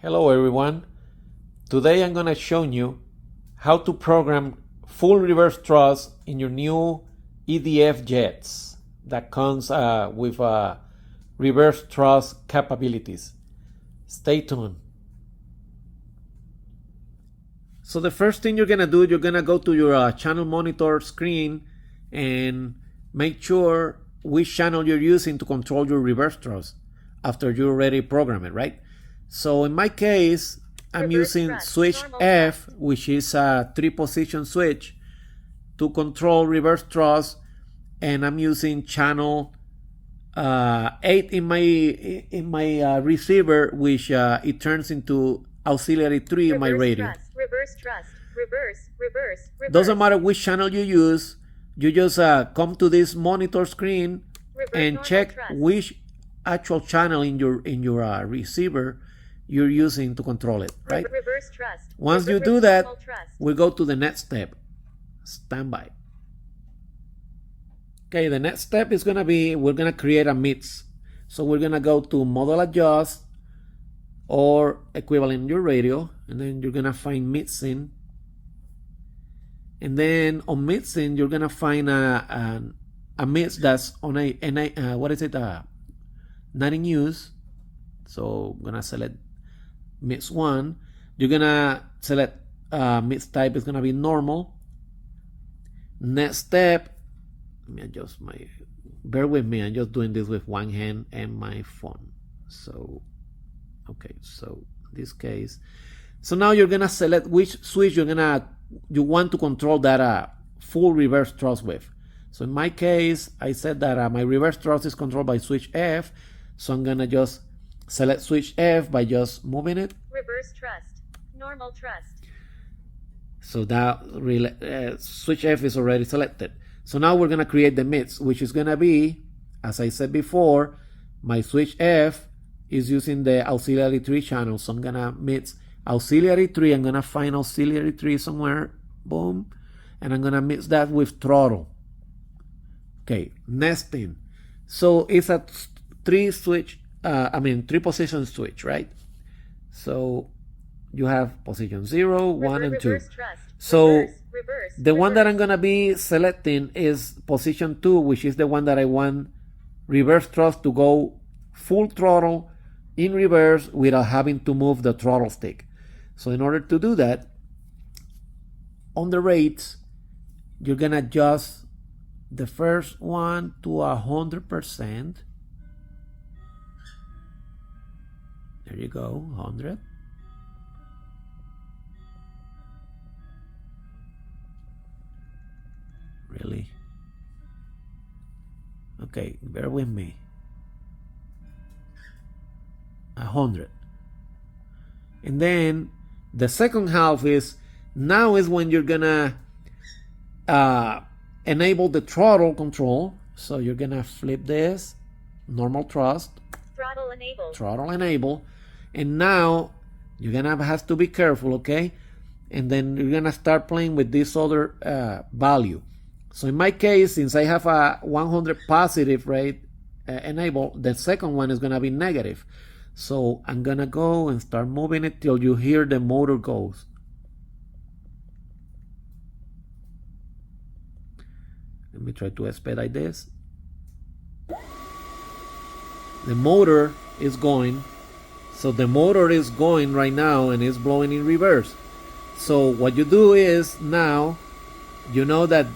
Hello everyone. Today I'm going to show you how to program full reverse thrust in your new EDF jets that comes with reverse thrust capabilities. Stay tuned. So the first thing you're going to do, you're going to go to your channel monitor screen and make sure which channel you're using to control your reverse thrust after you already program it, right? So in my case, I'm using switch F, which is a 3-position switch to control reverse thrust, and I'm using channel 8 in my receiver, which it turns into auxiliary 3 in my radio. Reverse thrust, reverse. Doesn't matter which channel you use, you just come to this monitor screen and check which actual channel in your receiver you're using to control it, right? Reverse thrust. Once you do that, we go to the next step. Standby. Okay, the next step is gonna be, we're gonna create a mix. So we're gonna go to model adjust or equivalent in your radio, and then you're gonna find mixing. And then on mixing, you're gonna find a mix that's on what is it? Not in use. So I'm gonna select mix 1. You're gonna select mix type is gonna be normal. Next step, let me adjust bear with me, I'm just doing this with one hand and my phone. So okay, so in this case, so now you're gonna select which switch you want to control that full reverse thrust with. So in my case, I said that my reverse thrust is controlled by switch F, so I'm gonna just select switch F by just moving it. Reverse thrust, normal thrust. So that switch F is already selected. So now we're gonna create the mix, which is gonna be, as I said before, my switch F is using the auxiliary 3 channel. So I'm gonna mix auxiliary 3. I'm gonna find auxiliary 3 somewhere, boom, and I'm gonna mix that with throttle. Okay, next thing. So it's a 3-position switch, right? So you have position 0, 1, and 2. So the one that I'm gonna be selecting is position 2, which is the one that I want reverse thrust to go full throttle in reverse without having to move the throttle stick. So in order to do that, on the rates, you're gonna adjust the first one to 100%. There you go, 100. Really? Okay, bear with me. 100. And then the second half is, now is when you're gonna enable the throttle control. So you're gonna flip this, normal thrust, throttle enable, and now you're gonna have to be careful, okay? And then you're gonna start playing with this other value. So in my case, since I have a 100 positive rate enabled, the second one is gonna be negative. So I'm gonna go and start moving it till you hear the motor goes. Let me try to expedite this. The motor is going. So the motor is going right now and it's blowing in reverse. So what you do is, now you know that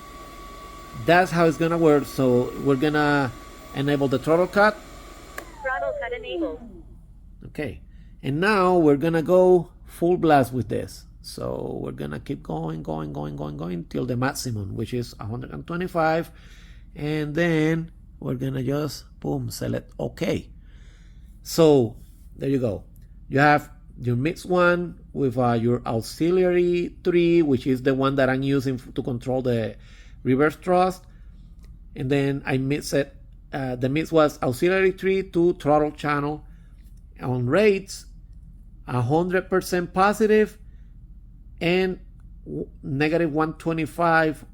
that's how it's gonna work. So we're gonna enable the throttle cut. Throttle cut enabled. Okay, and now we're gonna go full blast with this. So we're gonna keep going till the maximum, which is 125, and then we're gonna just boom, select OK. So there you go. You have your mix 1 with your auxiliary 3, which is the one that I'm using to control the reverse thrust, and then I mix it. The mix was auxiliary 3 to throttle channel. On rates, 100% positive and negative 125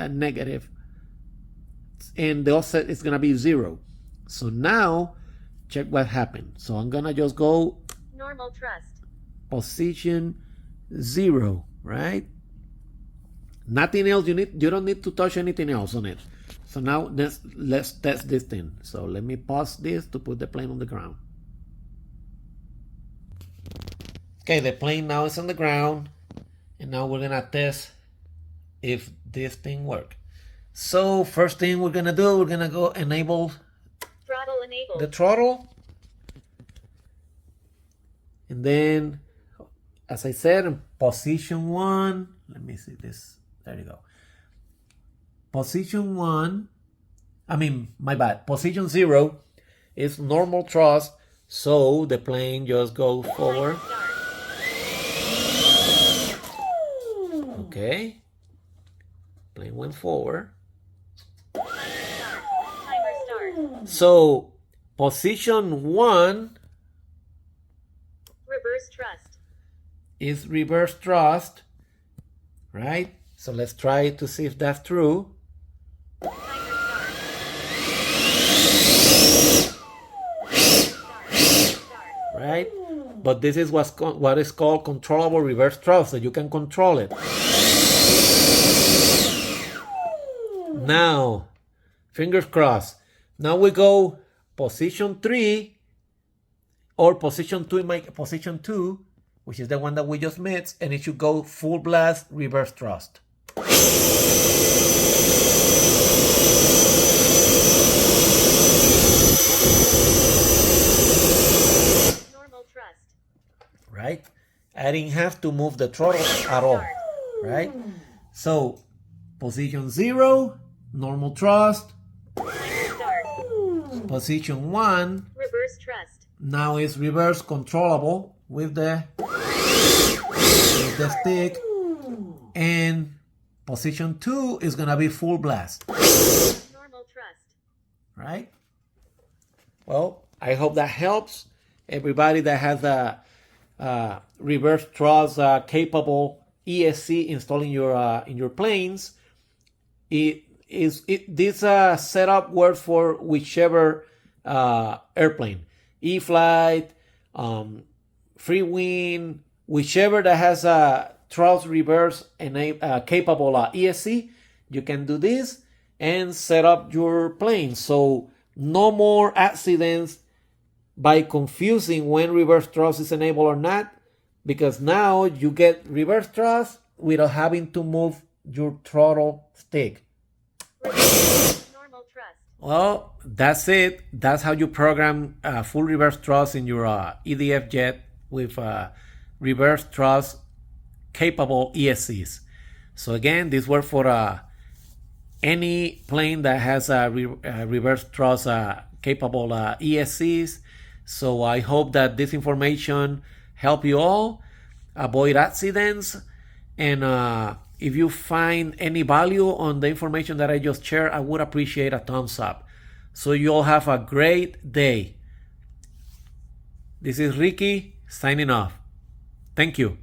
negative, and the offset is gonna be 0. So now check what happened. So I'm gonna just go Normal thrust. Position 0, right? Nothing else. You don't need to touch anything else on it. So now let's test this thing. So let me pause this to put the plane on the ground. Okay, the plane now is on the ground, and now we're gonna test if this thing works. So first thing we're gonna do, we're gonna go enable Throttle enabled. the throttle, and then, as I said, in position 1, let me see this, there you go. Position 1, position 0 is normal thrust, so the plane just goes forward. Start. Okay, plane went forward. Timer start. So position 1 Reverse thrust. is reverse thrust, right? So let's try to see if that's true. Timer start. Start. Right? But this is what is called controllable reverse thrust, so you can control it. Now, fingers crossed. Now we go position 3 or position 2, which is the one that we just missed, and it should go full blast reverse thrust. Normal thrust. Right? I didn't have to move the throttle at all, right? So, position 0, normal thrust. Timer start. Position 1, Reverse thrust. now is reverse controllable with the stick. And position 2 is gonna be full blast, Normal thrust. right? Well, I hope that helps everybody that has a reverse thrust capable ESC installed in your planes. This setup works for whichever airplane, E-flite, Freewing, whichever that has a thrust reverse and capable ESC. You can do this and set up your plane, so no more accidents by confusing when reverse thrust is enabled or not, because now you get reverse thrust without having to move your throttle stick. Normal thrust. Well, that's it. That's how you program full reverse thrust in your EDF jet with reverse thrust capable ESCs. So again, this works for any plane that has a reverse thrust capable ESCs. So I hope that this information help you all avoid accidents. And if you find any value on the information that I just shared, I would appreciate a thumbs up. So you all have a great day. This is Ricky signing off. Thank you.